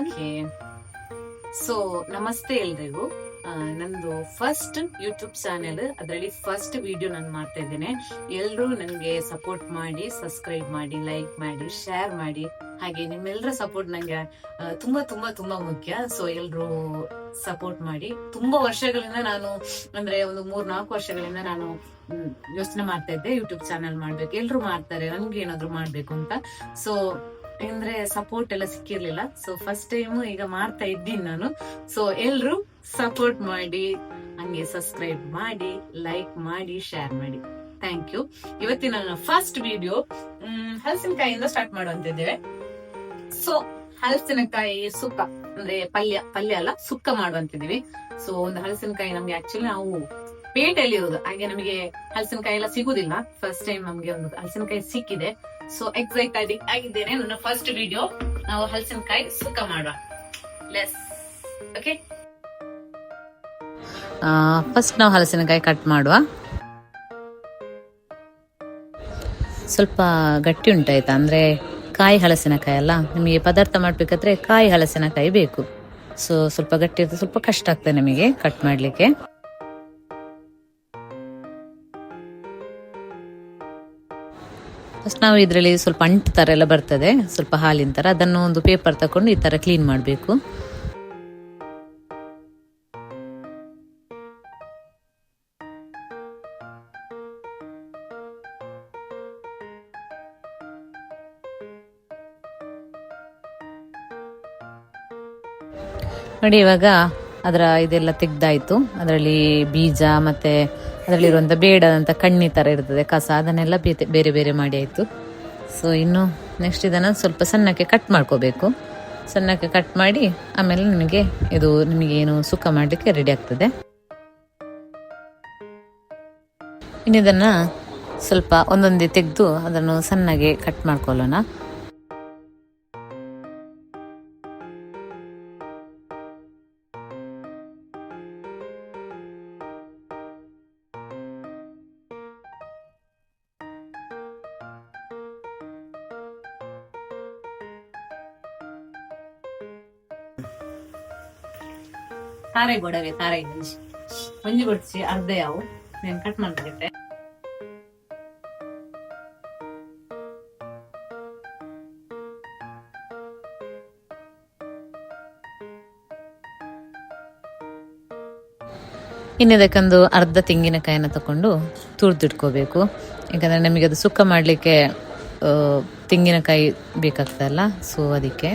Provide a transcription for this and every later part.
Okay, so ನಮಸ್ತೆ ಎಲ್ರಿಗೂ. ನಂದು ಫಸ್ಟ್ ಯೂಟ್ಯೂಬ್ ಚಾನೆಲ್, ಅದರಲ್ಲಿ ಫಸ್ಟ್ ವಿಡಿಯೋ ನಾನು ಮಾಡ್ತಾ ಇದ್ದೇನೆ. ಎಲ್ಲರೂ ನನಗೆ ಸಪೋರ್ಟ್ ಮಾಡಿ, ಸಬ್ಸ್ಕ್ರೈಬ್ ಮಾಡಿ, ಲೈಕ್ ಮಾಡಿ, ಶೇರ್ ಮಾಡಿ. ಹಾಗೆ ನಿಮ್ಮೆಲ್ಲರ ಸಪೋರ್ಟ್ ನಂಗೆ ತುಂಬಾ ತುಂಬಾ ತುಂಬಾ ಮುಖ್ಯ. ಸೊ ಎಲ್ರು ಸಪೋರ್ಟ್ ಮಾಡಿ. ತುಂಬಾ ವರ್ಷಗಳಿಂದ ನಾನು, ಅಂದ್ರೆ ಒಂದು 3-4 ವರ್ಷಗಳಿಂದ ನಾನು ಯೋಚನೆ ಮಾಡ್ತಾ ಇದ್ದೆ ಯೂಟ್ಯೂಬ್ ಚಾನೆಲ್ ಮಾಡ್ಬೇಕು, ಎಲ್ರು ಮಾಡ್ತಾರೆ, ನನ್ಗೆ ಏನಾದ್ರು ಮಾಡ್ಬೇಕು ಅಂತ. ಸೊ ಅಂದ್ರೆ ಸಪೋರ್ಟ್ ಎಲ್ಲ ಸಿಕ್ಕಿರ್ಲಿಲ್ಲ. ಸೊ ಫಸ್ಟ್ ಟೈಮ್ ಈಗ ಮಾಡ್ತಾ ಇದ್ದೀನಿ ನಾನು. ಸೊ ಎಲ್ರು ಸಪೋರ್ಟ್ ಮಾಡಿ, ಹಂಗೆ ಸಬ್ಸ್ಕ್ರೈಬ್ ಮಾಡಿ, ಲೈಕ್ ಮಾಡಿ, ಶೇರ್ ಮಾಡಿ. Thank you. ಇವತ್ತಿನ ನನ್ನ ಫಸ್ಟ್ ವಿಡಿಯೋ ಹಲಸಿನಕಾಯಿಯಿಂದ ಸ್ಟಾರ್ಟ್ ಮಾಡುವಂತಿದ್ದೇವೆ. ಸೊ ಹಲಸಿನಕಾಯಿ ಸುಕ್ಕ, ಅಂದ್ರೆ ಪಲ್ಯ ಅಲ್ಲ, ಸುಕ್ಕ ಮಾಡುವಂತಿದೀವಿ. ಸೊ ಒಂದು ಹಲಸಿನಕಾಯಿ ನಮ್ಗೆ ಆಕ್ಚುಲಿ ನಾವು ಪೇಟೆಯಲ್ಲಿ ಇರೋದು, ಹಾಗೆ ನಮಗೆ ಹಲಸಿನಕಾಯಿ ಎಲ್ಲ ಸಿಗುದಿಲ್ಲ. ಫಸ್ಟ್ ಟೈಮ್ ನಮ್ಗೆ ಒಂದು ಹಲಸಿನಕಾಯಿ ಸಿಕ್ಕಿದೆ. ಸೊ ಎಕ್ಸೈಟೆಡ್ ಆಗಿದ್ದೇನೆ. ನನ್ನ ಫಸ್ಟ್ ವಿಡಿಯೋ, ನಾವು ಹಲಸಿನಕಾಯಿ ಸುಕ್ಕ ಮಾಡುವ. Let's okay. ಫಸ್ಟ್ ನಾವು ಹಲಸಿನಕಾಯಿ ಕಟ್ ಮಾಡುವ. ಸ್ವಲ್ಪ ಗಟ್ಟಿ ಉಂಟಾಯ್ತಾ, ಅಂದ್ರೆ ಕಾಯಿ ಹಲಸಿನಕಾಯಿ ಅಲ್ಲ, ನಿಮಗೆ ಪದಾರ್ಥ ಮಾಡ್ಬೇಕಾದ್ರೆ ಕಾಯಿ ಹಲಸಿನಕಾಯಿ ಬೇಕು. ಸೊ ಸ್ವಲ್ಪ ಗಟ್ಟಿ ಇರ್ತದೆ, ಸ್ವಲ್ಪ ಕಷ್ಟ ಆಗ್ತದೆ ನಮಗೆ ಕಟ್ ಮಾಡ್ಲಿಕ್ಕೆ. ಫಸ್ಟ್ ನಾವು ಇದರಲ್ಲಿ ಸ್ವಲ್ಪ ಅಂಟು ತರ ಎಲ್ಲ ಬರ್ತದೆ, ಸ್ವಲ್ಪ ಹಾಲಿನ ತರ, ಅದನ್ನು ಒಂದು ಪೇಪರ್ ತಕೊಂಡು ಈ ತರ ಕ್ಲೀನ್ ಮಾಡಬೇಕು. ನೋಡಿ, ಇವಾಗ ಅದರ ಇದೆಲ್ಲ ತೆಗ್ದಾಯ್ತು. ಅದರಲ್ಲಿ ಬೀಜ ಮತ್ತೆ ಅದರಲ್ಲಿರುವಂತ ಬೇಡದಂತ ಕಣ್ಣಿ ತರ ಇರ್ತದೆ, ಕಸ, ಅದನ್ನೆಲ್ಲ ಬೇರೆ ಬೇರೆ ಮಾಡಿ ಆಯ್ತು. ಸೊ ಇನ್ನು ನೆಕ್ಸ್ಟ್ ಇದನ್ನ ಸ್ವಲ್ಪ ಸಣ್ಣಕ್ಕೆ ಕಟ್ ಮಾಡ್ಕೋಬೇಕು. ಸಣ್ಣಕ್ಕೆ ಕಟ್ ಮಾಡಿ ಆಮೇಲೆ ನಿಮಗೆ ಏನು ಸುಕ್ಕ ಮಾಡ್ಲಿಕ್ಕೆ ರೆಡಿ ಆಗ್ತದೆ. ಇನ್ನು ಇದನ್ನ ಸ್ವಲ್ಪ ಒಂದೊಂದೇ ತೆಗೆದು ಅದನ್ನು ಸಣ್ಣಗೆ ಕಟ್ ಮಾಡ್ಕೊಳ್ಳೋಣ. ತಾರಾಯಿ ಗೋಡವೆ, ತಾರಾಯಿ ಒಂಜಿ ಕೊಡ್ಸಿ ಅರ್ಧ ಯಾವು ನಾನು ಕಟ್ ಮಾಡ್ಬಿಟ್ಟೆ. ಇನ್ನಿದಕ್ಕೊಂದು ಅರ್ಧ ತೆಂಗಿನಕಾಯಿನ ತಕೊಂಡು ತುರಿದಿಟ್ಕೋಬೇಕು. ಯಾಕಂದ್ರೆ ನಮಗೆ ಅದು ಸುಕ್ಕ ಮಾಡಲಿಕ್ಕೆ ತೆಂಗಿನಕಾಯಿ ಬೇಕಾಗ್ತದಲ್ಲ, ಸೊ ಅದಕ್ಕೆ.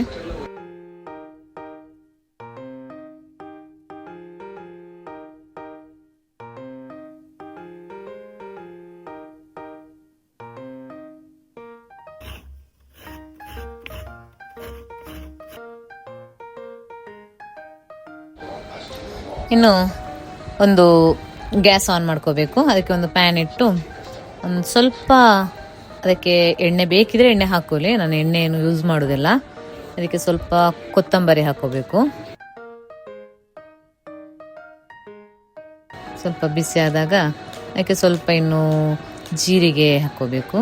ಇನ್ನು ಒಂದು ಗ್ಯಾಸ್ ಆನ್ ಮಾಡ್ಕೋಬೇಕು. ಅದಕ್ಕೆ ಒಂದು ಪ್ಯಾನ್ ಇಟ್ಟು ಒಂದು ಸ್ವಲ್ಪ ಅದಕ್ಕೆ ಎಣ್ಣೆ ಬೇಕಿದ್ರೆ ಎಣ್ಣೆ ಹಾಕೊಳ್ಳಿ. ನಾನು ಎಣ್ಣೆ ಏನು ಯೂಸ್ ಮಾಡೋದಿಲ್ಲ. ಅದಕ್ಕೆ ಸ್ವಲ್ಪ ಕೊತ್ತಂಬರಿ ಹಾಕೋಬೇಕು. ಸ್ವಲ್ಪ ಬಿಸಿ ಆದಾಗ ಅದಕ್ಕೆ ಸ್ವಲ್ಪ ಇನ್ನು ಜೀರಿಗೆ ಹಾಕೋಬೇಕು.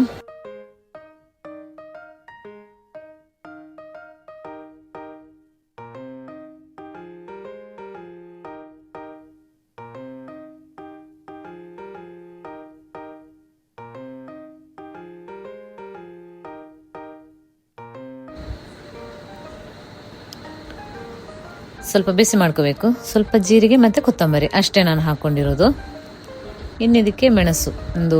ಸ್ವಲ್ಪ ಬಿಸಿ ಮಾಡ್ಕೋಬೇಕು. ಸ್ವಲ್ಪ ಜೀರಿಗೆ ಮತ್ತೆ ಕೊತ್ತಂಬರಿ ಅಷ್ಟೇ ನಾನು ಹಾಕೊಂಡಿರೋದು. ಇನ್ನಿದಕ್ಕೆ ಮೆಣಸು ಒಂದು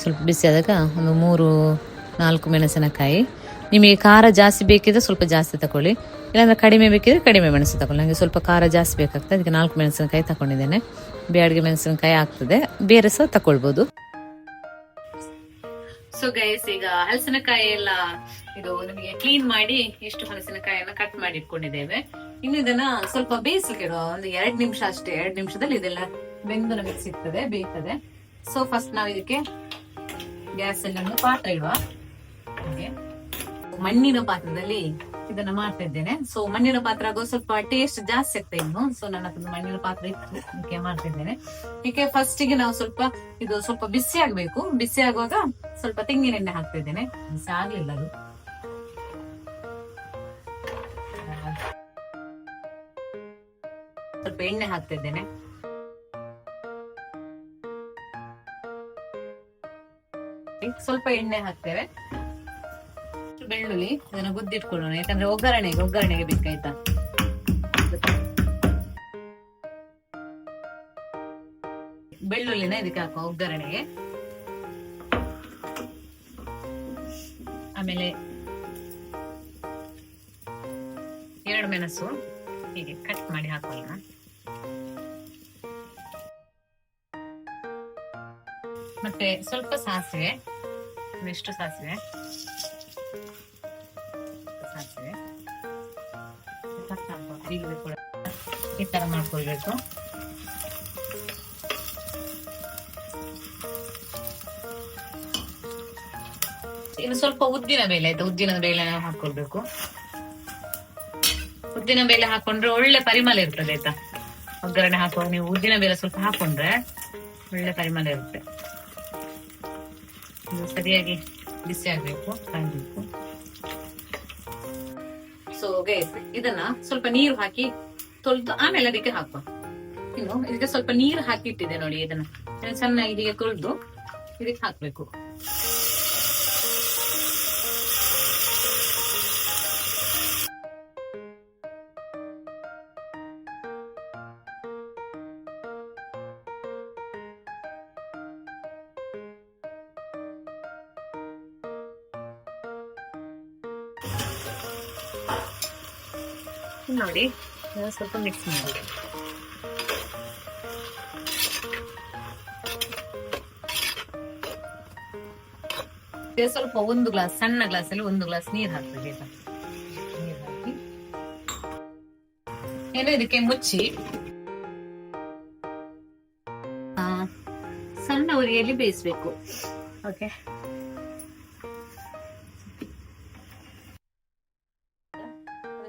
ಸ್ವಲ್ಪ ಬಿಸಿ ಆದಾಗ ಒಂದು 3-4 ಮೆಣಸಿನಕಾಯಿ. ನಿಮಗೆ ಖಾರ ಜಾಸ್ತಿ ಬೇಕಿದ್ರೆ ಸ್ವಲ್ಪ ಜಾಸ್ತಿ ತಗೊಳ್ಳಿ, ಇಲ್ಲಾಂದ್ರೆ ಕಡಿಮೆ ಬೇಕಿದ್ರೆ ಕಡಿಮೆ ಮೆಣಸು ತಗೊಳ್ಳಿ. ನನಗೆ ಸ್ವಲ್ಪ ಖಾರ ಜಾಸ್ತಿ ಬೇಕಾಗ್ತದೆ, ಅದಕ್ಕೆ 4 ಮೆಣಸಿನಕಾಯಿ ತಗೊಂಡಿದ್ದೇನೆ. ಬ್ಯಾಡ್ಗೆ ಮೆಣಸಿನಕಾಯಿ ಆಗ್ತದೆ, ಬೇರೆ ಸಹ ತಗೊಳ್ಬೋದು. ಸೊ ಗೈಸ್, ಈಗ ಹಲಸಿನಕಾಯಿ ಎಲ್ಲ ಇದು ನಮಗೆ ಕ್ಲೀನ್ ಮಾಡಿ ಎಷ್ಟು ಹಲಸಿನಕಾಯಿಯನ್ನ ಕಟ್ ಮಾಡಿ ಇಟ್ಕೊಂಡಿದ್ದೇವೆ. ಇನ್ನು ಇದನ್ನ ಸ್ವಲ್ಪ ಬೇಯಿಸ್ಲಿಕ್ಕೆ ಇಡುವ, ಒಂದು 2 ನಿಮಿಷ ಅಷ್ಟೇ. 2 ನಿಮಿಷದಲ್ಲಿ ಇದೆಲ್ಲ ಬೆಂದು ನಮಗೆ ಸಿಗ್ತದೆ, ಬೇಯ್ತದೆ. ಸೊ ಫಸ್ಟ್ ನಾವು ಇದಕ್ಕೆ ಗ್ಯಾಸ್ ಅಲ್ಲಿ ಒಂದು ಪಾತ್ರೆ ಇಡುವ. ಹಾಗೆ ಮಣ್ಣಿನ ಪಾತ್ರದಲ್ಲಿ ಇದನ್ನ ಮಾಡ್ತಾ ಇದ್ದೇನೆ. ಸೊ ಮಣ್ಣಿನ ಪಾತ್ರ ಆಗೋ ಸ್ವಲ್ಪ ಟೇಸ್ಟ್ ಜಾಸ್ತಿ ಆಗ್ತಾ ಇನ್ನು. ಸೊ ನನ್ನ ಹತ್ರ ಮಣ್ಣಿನ ಪಾತ್ರ ಇತ್ತು, ಅದಕ್ಕೆ ಮಾಡ್ತಾ ಇದ್ದೇನೆ. ಇದಕ್ಕೆ ಫಸ್ಟ್ ಗೆ ನಾವು ಸ್ವಲ್ಪ ಬಿಸಿ ಆಗ್ಬೇಕು. ಬಿಸಿ ಆಗುವಾಗ ಸ್ವಲ್ಪ ತೆಂಗಿನೆಣ್ಣೆ ಹಾಕ್ತಾ ಇದ್ದೇನೆ. ಬಿಸಿ ಆಗ್ಲಿಲ್ಲ ಅದು. ಸ್ವಲ್ಪ ಎಣ್ಣೆ ಹಾಕ್ತಿದ್ದೇನೆ. ಸ್ವಲ್ಪ ಎಣ್ಣೆ ಹಾಕ್ತೇವೆ. ಬೆಳ್ಳುಳ್ಳಿ ಇದನ್ನ ಗುದ್ದಿಟ್ಕೊಳ್ಳೋಣ, ಯಾಕಂದ್ರೆ ಒಗ್ಗರಣೆಗೆ ಬೇಕಾಯ್ತಾ. ಬೆಳ್ಳುಳ್ಳಿನ ಇದಕ್ಕೆ ಹಾಕುವ ಒಗ್ಗರಣೆಗೆ. ಆಮೇಲೆ 2 ಮೆಣಸು ಹೀಗೆ ಕಟ್ ಮಾಡಿ ಹಾಕೊಳ್ಳೋಣ. ಮತ್ತೆ ಸ್ವಲ್ಪ ಸಾಸಿವೆ, ಎಷ್ಟು ಸಾಸಿವೆ ಕೂಡ ಈ ತರ ಮಾಡ್ಕೊಳ್ಬೇಕು. ಇನ್ನು ಸ್ವಲ್ಪ ಉದ್ದಿನ ಬೇಳೆ ಆಯ್ತಾ, ಉದ್ದಿನ ಬೇಳೆ ಹಾಕೊಳ್ಬೇಕು. ಉದ್ದಿನ ಬೇಳೆ ಹಾಕೊಂಡ್ರೆ ಒಳ್ಳೆ ಪರಿಮಳ ಇರ್ತದೆ ಆಯ್ತಾ. ಒಗ್ಗರಣೆ ಹಾಕುವಾಗ ನೀವು ಉದ್ದಿನ ಬೇಳೆ ಸ್ವಲ್ಪ ಹಾಕೊಂಡ್ರೆ ಒಳ್ಳೆ ಪರಿಮಳ ಇರುತ್ತೆ. ಸರಿಯಾಗಿ ಬಿಸಿ ಆಗ್ಬೇಕು, ಕಾಯ್ಬೇಕು. ಸೊ ಗೈಸ್, ಇದನ್ನ ಸ್ವಲ್ಪ ನೀರು ಹಾಕಿ ತೊಳೆದು ಆಮೇಲೆ ಅದಕ್ಕೆ ಹಾಕುವ. ಇನ್ನು ಇದಕ್ಕೆ ಸ್ವಲ್ಪ ನೀರು ಹಾಕಿಟ್ಟಿದೆ ನೋಡಿ, ಇದನ್ನ ಚೆನ್ನಾಗಿ ಹೀಗೆ ತೊಳೆದು ಇದಕ್ಕೆ ಹಾಕ್ಬೇಕು. ನೋಡಿ ಸ್ವಲ್ಪ ಮಿಕ್ಸ್ ಮಾಡಿ. ಸ್ವಲ್ಪ 1 ಗ್ಲಾಸ್, ಸಣ್ಣ ಗ್ಲಾಸ್ ಅಲ್ಲಿ 1 ಗ್ಲಾಸ್ ನೀರು ಹಾಕ್ಬೇಕು. ನೀರು ಹಾಕಿ ಏನು ಇದಕ್ಕೆ ಮುಚ್ಚಿ ಸಣ್ಣ ಉರಿಯಲ್ಲಿ ಬೇಯಿಸ್ಬೇಕು. ಓಕೆ,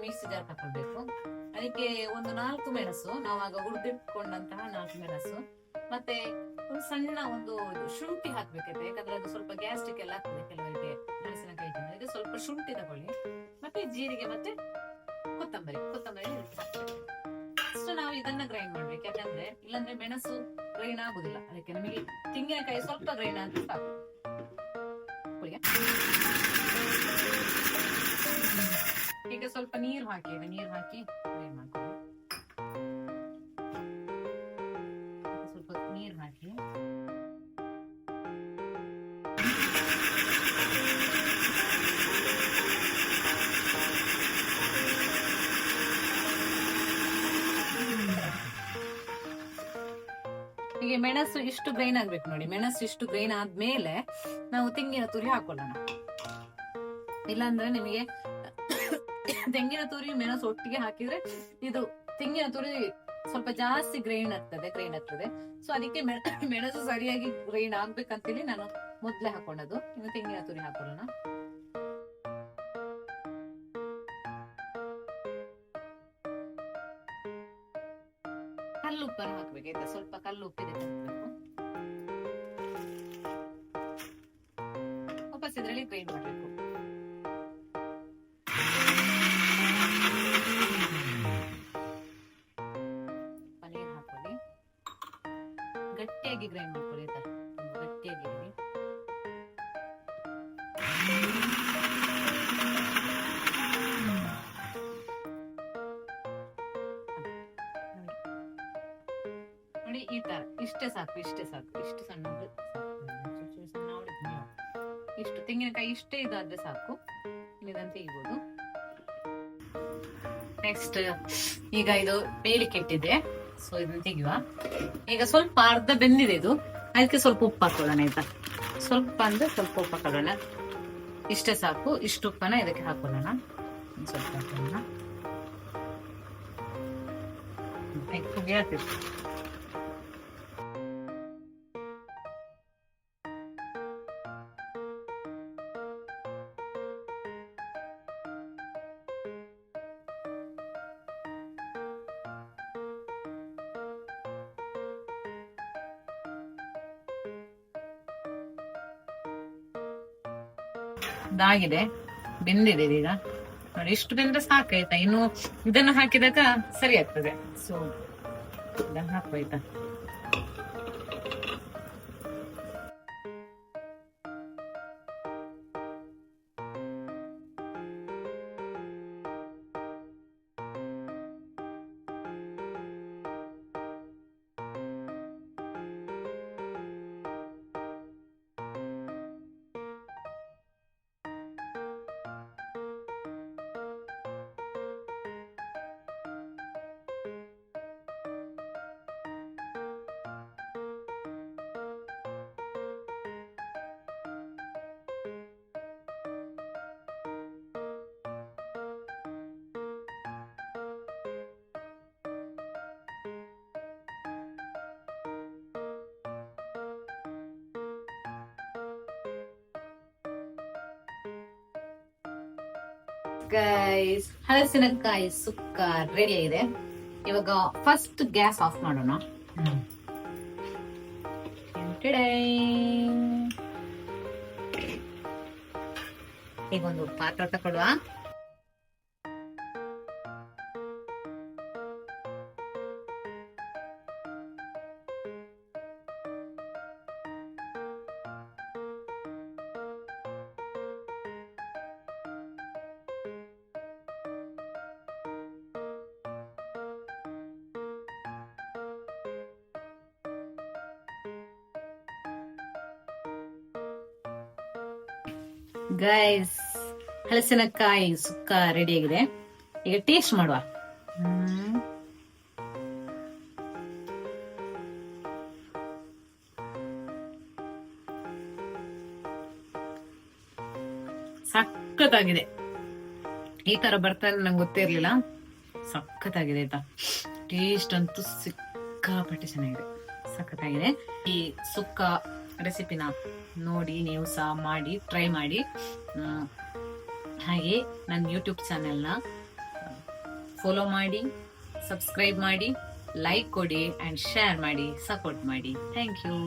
ಮಿಕ್ಸಿ ಜಾರ್ ಹಾಕೊಳ್ಬೇಕು. ಅದಕ್ಕೆ ಒಂದು 4 ಮೆಣಸು, ನಾವಾಗ ಹುರಿದಿಟ್ಕೊಂಡಂತಹ 4 ಮೆಣಸು, ಮತ್ತೆ ಒಂದು ಸಣ್ಣ ಒಂದು ಶುಂಠಿ ಹಾಕ್ಬೇಕೈತೆ, ಯಾಕಂದ್ರೆ ಅದು ಸ್ವಲ್ಪ ಗ್ಯಾಸ್ಟ್ರಿಕ್ ಎಲ್ಲ ಆಗ್ತದೆ ಕೆಲವರಿಗೆ ಮೆಣಸಿನಕಾಯಿ ತಿನ್ನೋದು. ಇದು ಸ್ವಲ್ಪ ಶುಂಠಿ ತಗೊಳ್ಳಿ, ಮತ್ತೆ ಜೀರಿಗೆ, ಮತ್ತೆ ಕೊತ್ತಂಬರಿ ಅಷ್ಟು ನಾವು ಇದನ್ನ ಗ್ರೈಂಡ್ ಮಾಡ್ಬೇಕು. ಯಾಕಂದ್ರೆ ಇಲ್ಲಾಂದ್ರೆ ಮೆಣಸು ಗ್ರೈಂಡ್ ಆಗುದಿಲ್ಲ. ಅದಕ್ಕೆ ನಮಗೆ ತೆಂಗಿನಕಾಯಿ ಸ್ವಲ್ಪ ಗ್ರೈಂಡ್ ಆದ್ರೆ ಸಾಕು. ಈಗ ಸ್ವಲ್ಪ ನೀರು ಹಾಕಿ ಗ್ರೈಂಡ್ ಮಾಡ್ಕೊಳ್ಳಿ. ಸ್ವಲ್ಪ ನೀರು ಹಾಕಿ ಹೀಗೆ ಮೆಣಸು ಇಷ್ಟು ಗ್ರೈನ್ ಆಗ್ಬೇಕು ನೋಡಿ. ಮೆಣಸು ಇಷ್ಟು ಗ್ರೈನ್ ಆದ್ಮೇಲೆ ನಾವು ತೆಂಗಿನ ತುರಿ ಹಾಕೊಳ್ಳೋಣ. ಇಲ್ಲಾಂದ್ರೆ ನಿಮಗೆ ತೆಂಗಿನ ತುರಿ ಮೆಣಸು ಒಟ್ಟಿಗೆ ಹಾಕಿದ್ರೆ ಇದು ತೆಂಗಿನ ತುರಿ ಸ್ವಲ್ಪ ಜಾಸ್ತಿ ಗ್ರೈಂಡ್ ಆಗ್ತದೆ. ಸೊ ಅದಕ್ಕೆ ಮೆಣಸು ಸರಿಯಾಗಿ ಗ್ರೈಂಡ್ ಆಗ್ಬೇಕಂತೇಳಿ ನಾನು ಮೊದ್ಲೇ ಹಾಕೊಂಡದ್ದು. ಇನ್ನು ತೆಂಗಿನ ತುರಿ ಹಾಕೊಳ್ಳೋಣ. ಕಲ್ಲುಪ್ಪನ್ನು ಹಾಕ್ಬೇಕಾಯ್ತಾ, ಸ್ವಲ್ಪ ಕಲ್ಲುಪ್ಪು ಇದೆ ಹಾಕ್ಬೇಕು. ವಾಪಸ್ ಇದರಲ್ಲಿ ಗ್ರೈಂಡ್ ಮಾಡ್ಬೇಕು. ಪನ್ನೀರ್ ಹಾಕೊಳ್ಳಿ, ಗಟ್ಟಿಯಾಗಿ ಗ್ರೈಂಡ್ ಮಾಡ್ಕೊಳ್ಳಿ ಆಯ್ತಾ, ಗಟ್ಟಿಯಾಗಿ. ನೋಡಿ ಈ ತರ, ಇಷ್ಟೇ ಸಾಕು, ಇಷ್ಟು ಸಣ್ಣದು ಇಷ್ಟು ತೆಂಗಿನಕಾಯಿ ಇಷ್ಟೇ ಇದಾದ್ರೆ ಸಾಕು. ಇದನ್ನು ತೆಗಿಬಹುದು. ನೆಕ್ಸ್ಟ್ ಈಗ ಇದು ಬೇಯಲಿಕ್ಕೆ ಇಟ್ಟಿದೆ, ಸೊ ಇದನ್ನ ತೆಗಿಯುವ. ಈಗ ಸ್ವಲ್ಪ ಅರ್ಧ ಬೆಂದಿದೆ ಇದು, ಅದಕ್ಕೆ ಸ್ವಲ್ಪ ಉಪ್ಪು ಹಾಕೊಳ್ಳೋಣ ಆಯ್ತಾ. ಸ್ವಲ್ಪ ಅಂದ್ರೆ ಸ್ವಲ್ಪ ಉಪ್ಪು ಹಾಕೊಳ್ಳೋಣ, ಇಷ್ಟೇ ಸಾಕು. ಇಷ್ಟು ಉಪ್ಪನ್ನ ಇದಕ್ಕೆ ಹಾಕೊಳ್ಳೋಣ, ಸ್ವಲ್ಪ ಹಾಕೊಳ್ಳೋಣ. ಇದಾಗಿದೆ, ಬೆಂದಿದೆ ಈಗ ನೋಡಿ. ಇಷ್ಟು ಬೆಂದ್ರೆ ಸಾಕಾಯ್ತಾ. ಇನ್ನು ಇದನ್ನು ಹಾಕಿದಾಗ ಸರಿ ಆಗ್ತದೆ. ಸೊ ಹಾಕ್ಬೇಕಾ. ಗೈಸ್, ಹಲಸಿನಕಾಯಿ ಸುಕ್ಕ ರೆಡಿ ಆಗಿದೆ. ಇವಾಗ ಫಸ್ಟ್ ಗ್ಯಾಸ್ ಆಫ್ ಮಾಡೋಣ. ಈಗೊಂದು ಪಾತ್ರ ತಗೊಳ್ಳುವ. ಗೈಸ್, ಹಲಸಿನಕಾಯಿ ಸುಕ್ಕ ರೆಡಿ ಆಗಿದೆ. ಈಗ ಟೇಸ್ಟ್ ಮಾಡುವ. ಸಖತ್ತಾಗಿದೆ. ಈ ತರ ಬರ್ತಾರೆ ನಂಗೆ ಗೊತ್ತೇ ಇರ್ಲಿಲ್ಲ. ಸಖತ್ತಾಗಿದೆ ಆಯ್ತಾ. ಟೇಸ್ಟ್ ಅಂತೂ ಸಿಕ್ಕಾಪಟ್ಟೆ ಚೆನ್ನಾಗಿದೆ, ಸಖತ್ತಾಗಿದೆ. ಈ ಸುಕ್ಕ ರೆಸಿಪಿನ ನೋಡಿ ನೀವು ಸಹ ಮಾಡಿ ಟ್ರೈ ಮಾಡಿ. ಹಾಗೆ ನನ್ನ ಯೂಟ್ಯೂಬ್ ಚಾನೆಲ್ನ ಫಾಲೋ ಮಾಡಿ, ಸಬ್ಸ್ಕ್ರೈಬ್ ಮಾಡಿ, ಲೈಕ್ ಕೊಡಿ ಆ್ಯಂಡ್ ಶೇರ್ ಮಾಡಿ, ಸಪೋರ್ಟ್ ಮಾಡಿ. Thank you.